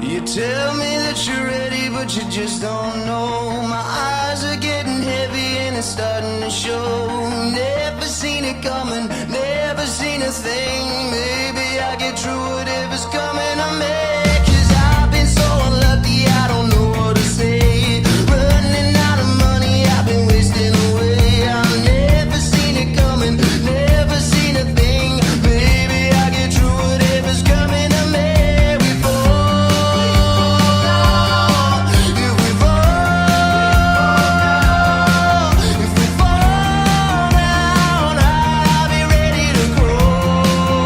You tell me that you're ready, but you just don't know. My eyes are getting heavy and it's starting to show. Never seen it coming, never seen a thing. Maybe I get through whatever's coming to me. 'Cause I've been so unlucky, I don't know what to say. Running out of money, I've been wasting away. I've never seen it coming, never seen a thing. Maybe I get through whatever's coming to me. If we fall down, I'll be ready to crawl.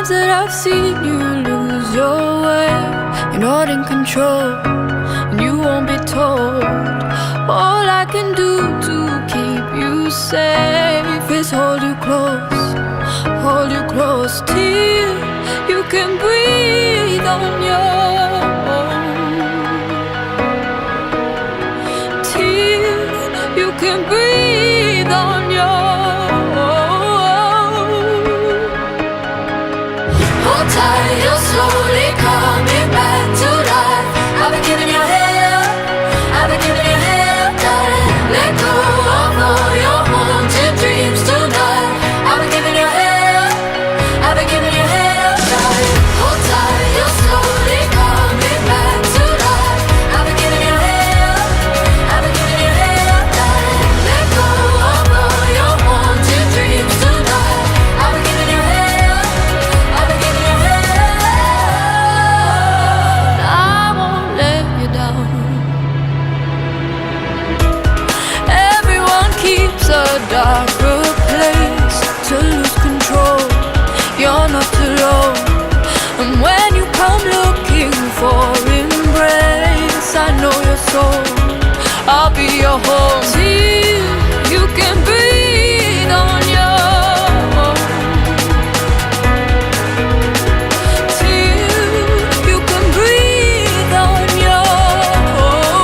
times that I've seen you lose your way. You're not in control, and you won't be told. All I can do to keep you safe is hold you close till you can breathe on your own. Till you can breathe on your own. Hold tight, you're slowly coming back to life. I've been giving you hell, I've been giving you hell, darling. Let go of all your haunted dreams tonight. I've been giving you hell, I've been giving you hell, darling. Hold tight, you're slowly coming back to life. I've been giving you hell, I've been giving you hell, darling. Let go of all your haunted dreams tonight. I've been giving you hell, I've been giving you hell. I won't let you down. Everyone keeps a darker place to lose control. You're not alone. And when you come looking for embrace, I know your soul, I'll be your home. Till you can breathe on your own. Till you can breathe on your own.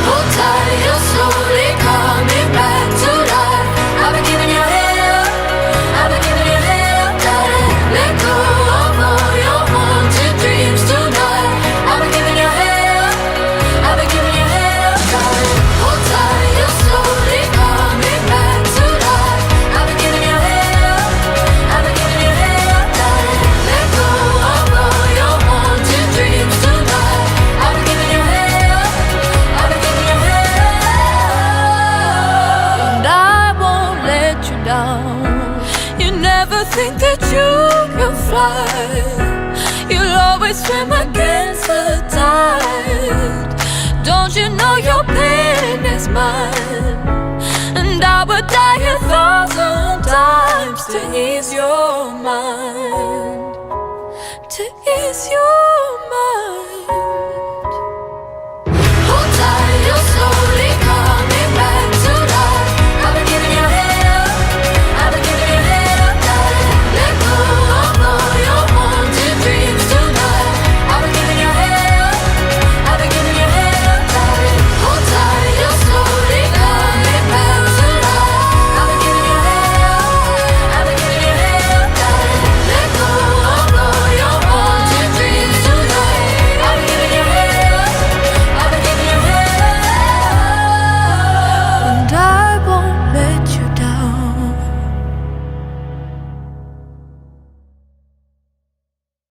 Hold tight, you're slowly coming back to life. I've been giving you hell, I've been giving you hell, darling. Let go of all your haunted dreams tonight. I've been giving you hell, I've been giving you hell, darling. Hold tight, you're slowly coming back to life. I've been giving you hell, I've been giving you hell, darling. Let go of all your haunted dreams tonight. I've been giving you hell, I've been giving you hell, and I won't let you down. You never think that you can fly. You'll always swim against the tide. Don't you know your pain is mine? And I would die 1,000 times to ease your mind. To ease your mind.